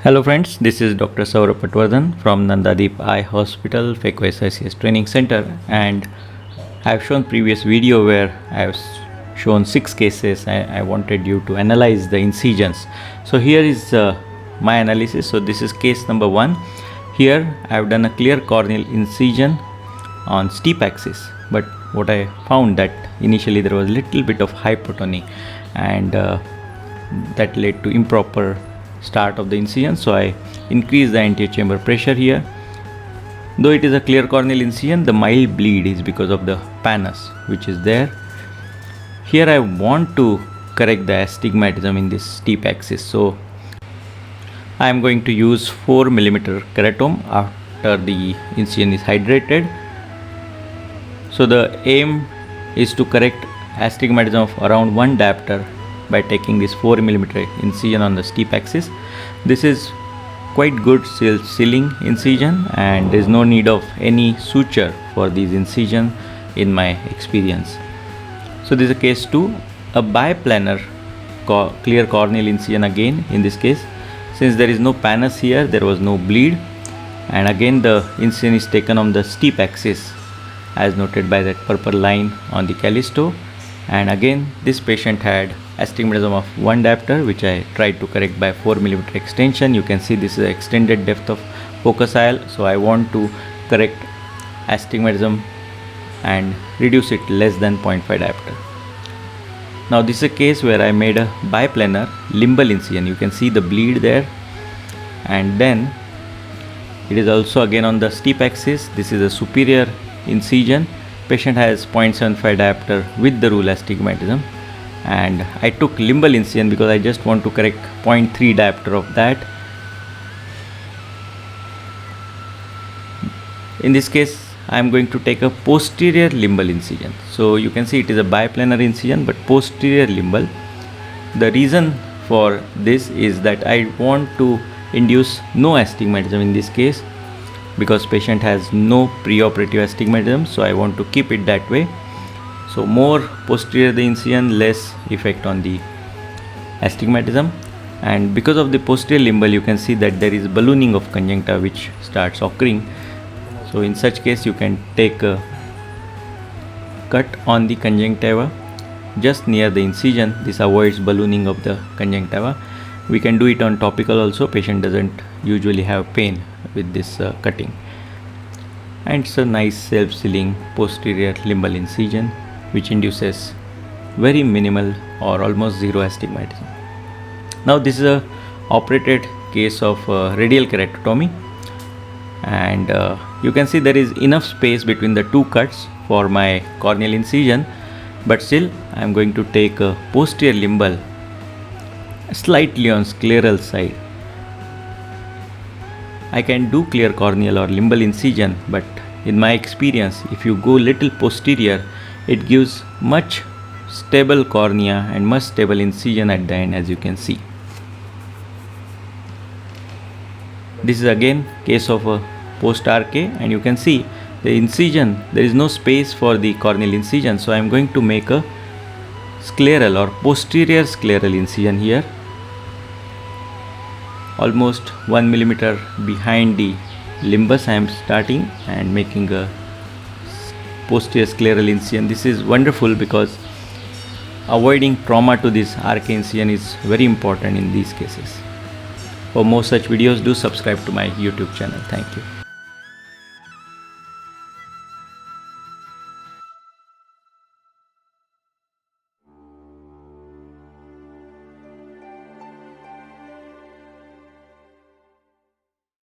Hello friends, this is Dr. Sourabh Patwardhan from Nandadeep Eye Hospital, Phaco SICS Training Center, and I have shown previous video where I have shown 6 cases and I wanted you to analyze the incisions. So here is my analysis. So this is case number 1. Here I have done a clear corneal incision on steep axis, but what I found that initially there was little bit of hypotony and that led to improper start of the incision. So I increase the anterior chamber pressure here. Though it is a clear corneal incision, the mild bleed is because of the pannus which is there. Here I want to correct the astigmatism in this steep axis, so I am going to use 4 mm keratome after the incision is hydrated. So the aim is to correct astigmatism of around 1 diopter by taking this 4 mm incision on the steep axis. This is quite good sealing incision and there is no need of any suture for these incisions in my experience. So this is a case 2, a biplanar clear corneal incision again. In this case, since there is no pannus here, there was no bleed, and again the incision is taken on the steep axis as noted by that purple line on the callisto, and again this patient had astigmatism of 1 diopter which I tried to correct by 4 mm extension. You can see this is extended depth of focus aisle, so I want to correct astigmatism and reduce it less than 0.5 diopter. Now this is a case where I made a biplanar limbal incision. You can see the bleed there, and then it is also again on the steep axis. This is a superior incision. Patient has 0.75 diopter with the rule astigmatism, and I took limbal incision because I just want to correct 0.3 diopter of that. In this case I am going to take a posterior limbal incision. So you can see it is a biplanar incision but posterior limbal. The reason for this is that I want to induce no astigmatism in this case because patient has no preoperative astigmatism, so I want to keep it that way. So more posterior the incision, less effect on the astigmatism. And because of the posterior limbal, you can see that there is ballooning of conjunctiva which starts occurring. So in such case you can take a cut on the conjunctiva just near the incision. This avoids ballooning of the conjunctiva. We can do it on topical also. Patient doesn't usually have pain with this cutting, and it's a nice self-sealing posterior limbal incision which induces very minimal or almost zero astigmatism. Now this is a operated case of radial keratotomy, and you can see there is enough space between the 2 cuts for my corneal incision, but still I am going to take a posterior limbal slightly on scleral side. I can do clear corneal or limbal incision, but in my experience if you go little posterior, it gives much stable cornea and much stable incision at the end, as you can see. This is again case of a post RK, and you can see the incision, there is no space for the corneal incision, so I am going to make a scleral or posterior scleral incision here, almost 1 mm behind the limbus. I am starting and making a posterior scleral incision. This is wonderful because avoiding trauma to this RK incision is very important in these cases. For more such videos, do subscribe to my YouTube channel. Thank you.